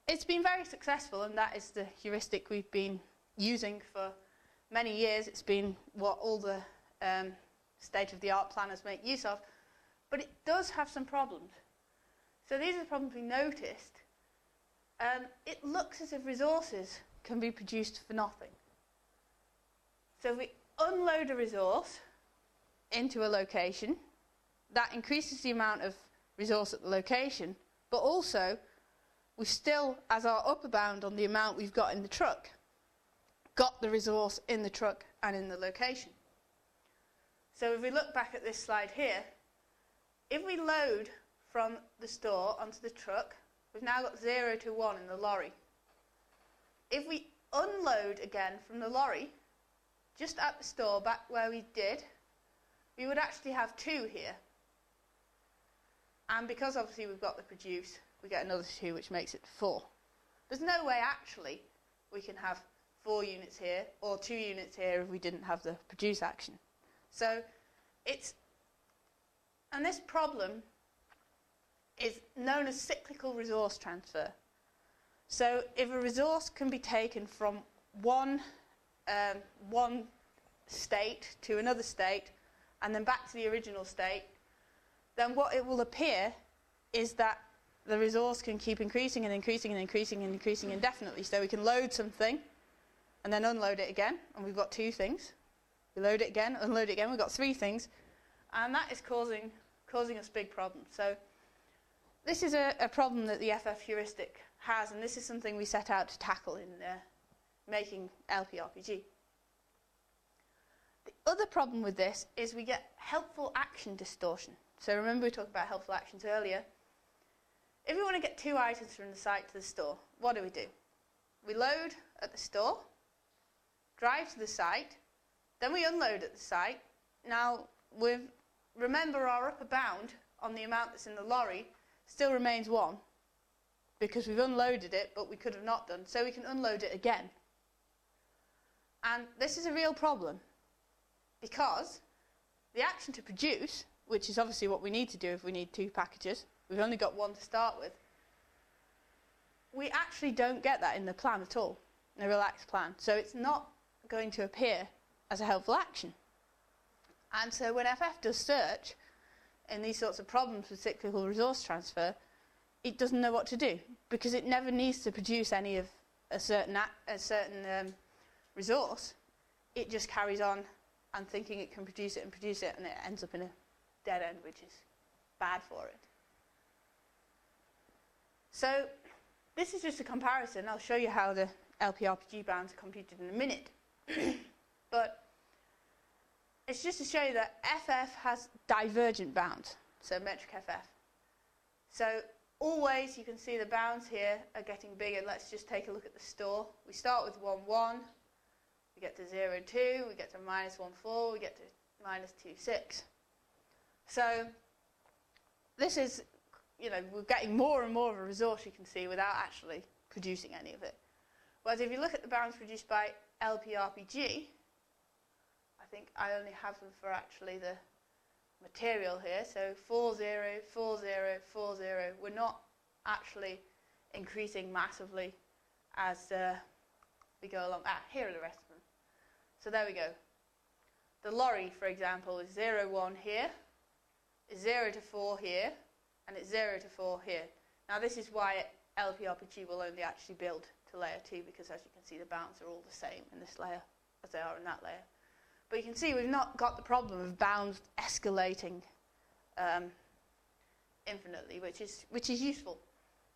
it's been very successful, and that is the heuristic we've been using for many years. It's been what all the state-of-the-art planners make use of, but it does have some problems. So these are the problems we noticed. It looks as if resources can be produced for nothing. So if we unload a resource into a location, that increases the amount of resource at the location, but also we've still, as our upper bound on the amount we've got in the truck, got the resource in the truck and in the location. So if we look back at this slide here, if we load from the store onto the truck, we've now got 0 to 1 in the lorry. If we unload again from the lorry, just at the store back where we did, we would actually have 2 here. And because obviously we've got the produce, we get another 2, which makes it 4. There's no way actually we can have 4 units here or 2 units here if we didn't have the produce action. So and this problem is known as cyclical resource transfer. So if a resource can be taken from one state to another state and then back to the original state, then what it will appear is that the resource can keep increasing and increasing and increasing and increasing indefinitely. So we can load something and then unload it again, and we've got 2 things. We load it again, unload it again, we've got 3 things, and that is causing us big problems. So this is a problem that the FF heuristic has, and this is something we set out to tackle in making LPRPG. The other problem with this is we get helpful action distortion. So remember we talked about helpful actions earlier. If we want to get 2 items from the site to the store, what do? We load at the store, drive to the site, then we unload at the site. Now, remember our upper bound on the amount that's in the lorry still remains 1 because we've unloaded it, but we could have not done. So we can unload it again. And this is a real problem because the action to produce, which is obviously what we need to do if we need 2 packages, we've only got 1 to start with, we actually don't get that in the plan at all, in a relaxed plan. So it's not going to appear as a helpful action. And so when FF does search in these sorts of problems with cyclical resource transfer, it doesn't know what to do because it never needs to produce any of a certain resource. It just carries on and thinking it can produce it, and it ends up in a dead end, which is bad for it. So this is just a comparison. I'll show you how the LPRPG bounds are computed in a minute. But it's just to show you that FF has divergent bounds, so metric FF. So always you can see the bounds here are getting bigger. Let's just take a look at the store. We start with 1, 1. We get to 0, 2. We get to minus 1, 4. We get to minus 2, 6. So this is, we're getting more and more of a resource, you can see, without actually producing any of it. Whereas if you look at the bounds produced by LPRPG, I think I only have them for actually the material here. So 4, 0, 4, 0, 4, 0. We're not actually increasing massively as we go along. Here are the rest of them. So there we go. The lorry, for example, is 0, 1 here, is 0 to 4 here, and it's 0 to 4 here. Now this is why LPRPG will only actually build to layer 2, because as you can see the bounds are all the same in this layer as they are in that layer. But you can see we've not got the problem of bounds escalating infinitely, which is useful.